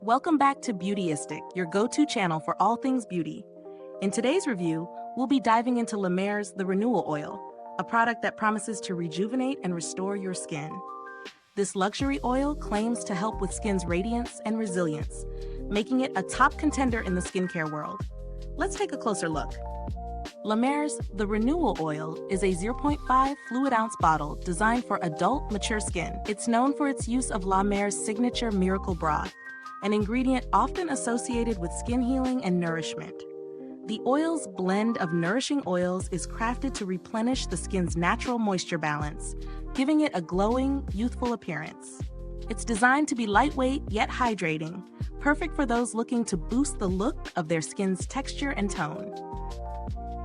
Welcome back to Beautyistic, your go-to channel for all things beauty. In today's review, we'll be diving into La Mer's The Renewal Oil, a product that promises to rejuvenate and restore your skin. This luxury oil claims to help with skin's radiance and resilience, making it a top contender in the skincare world. Let's take a closer look. La Mer's The Renewal Oil is a 0.5 fluid ounce bottle designed for adult, mature skin. It's known for its use of La Mer's signature Miracle Broth, an ingredient often associated with skin healing and nourishment. The oil's blend of nourishing oils is crafted to replenish the skin's natural moisture balance, giving it a glowing, youthful appearance. It's designed to be lightweight yet hydrating, perfect for those looking to boost the look of their skin's texture and tone.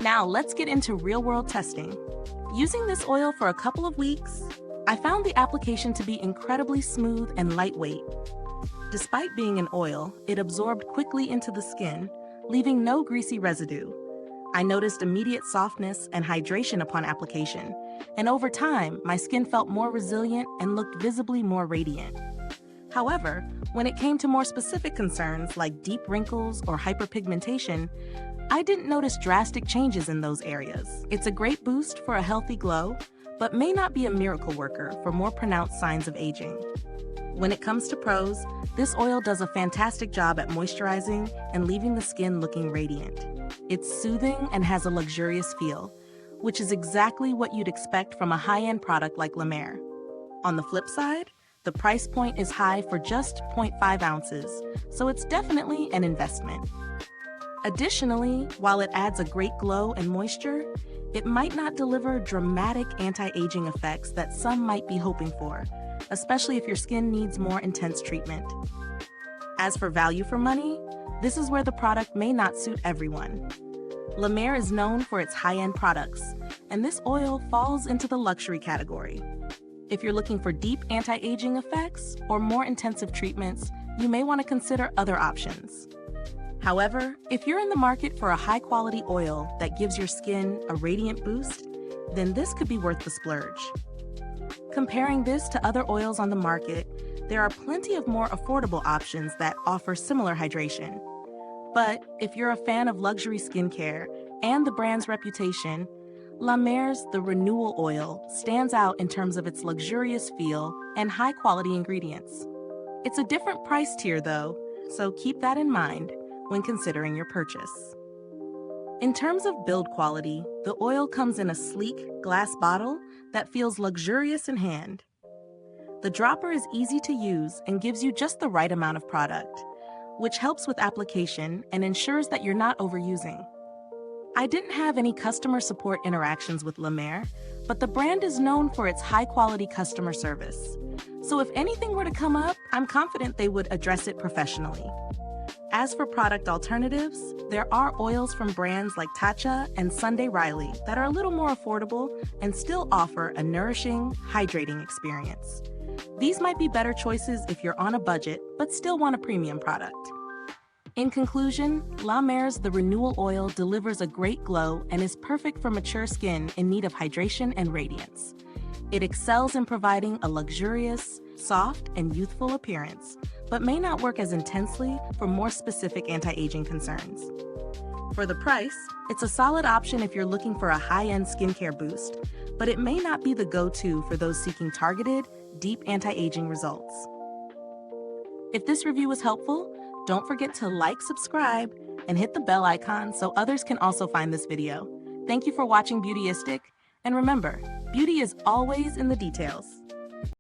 Now let's get into real-world testing. Using this oil for a couple of weeks, I found the application to be incredibly smooth and lightweight. Despite being an oil, it absorbed quickly into the skin, leaving no greasy residue. I noticed immediate softness and hydration upon application, and over time, my skin felt more resilient and looked visibly more radiant. However, when it came to more specific concerns like deep wrinkles or hyperpigmentation, I didn't notice drastic changes in those areas. It's a great boost for a healthy glow, but may not be a miracle worker for more pronounced signs of aging. When it comes to pros, this oil does a fantastic job at moisturizing and leaving the skin looking radiant. It's soothing and has a luxurious feel, which is exactly what you'd expect from a high-end product like La Mer. On the flip side, the price point is high for just 0.5 ounces, so it's definitely an investment. Additionally, while it adds a great glow and moisture, it might not deliver dramatic anti-aging effects that some might be hoping for, especially if your skin needs more intense treatment. As for value for money, this is where the product may not suit everyone. La Mer is known for its high-end products, and this oil falls into the luxury category. If you're looking for deep anti-aging effects or more intensive treatments, you may want to consider other options. However, if you're in the market for a high-quality oil that gives your skin a radiant boost, then this could be worth the splurge. Comparing this to other oils on the market, there are plenty of more affordable options that offer similar hydration. But if you're a fan of luxury skincare and the brand's reputation, La Mer's The Renewal Oil stands out in terms of its luxurious feel and high-quality ingredients. It's a different price tier though, so keep that in mind when considering your purchase. In terms of build quality, the oil comes in a sleek glass bottle that feels luxurious in hand. The dropper is easy to use and gives you just the right amount of product, which helps with application and ensures that you're not overusing. I didn't have any customer support interactions with La Mer, but the brand is known for its high-quality customer service. So if anything were to come up, I'm confident they would address it professionally. As for product alternatives, there are oils from brands like Tatcha and Sunday Riley that are a little more affordable and still offer a nourishing, hydrating experience. These might be better choices if you're on a budget but still want a premium product. In conclusion, La Mer's The Renewal Oil delivers a great glow and is perfect for mature skin in need of hydration and radiance. It excels in providing a luxurious, soft, and youthful appearance, but may not work as intensely for more specific anti-aging concerns. For the price, it's a solid option if you're looking for a high-end skincare boost, but it may not be the go-to for those seeking targeted, deep anti-aging results. If this review was helpful, don't forget to like, subscribe, and hit the bell icon so others can also find this video. Thank you for watching Beautyistic, and remember, beauty is always in the details.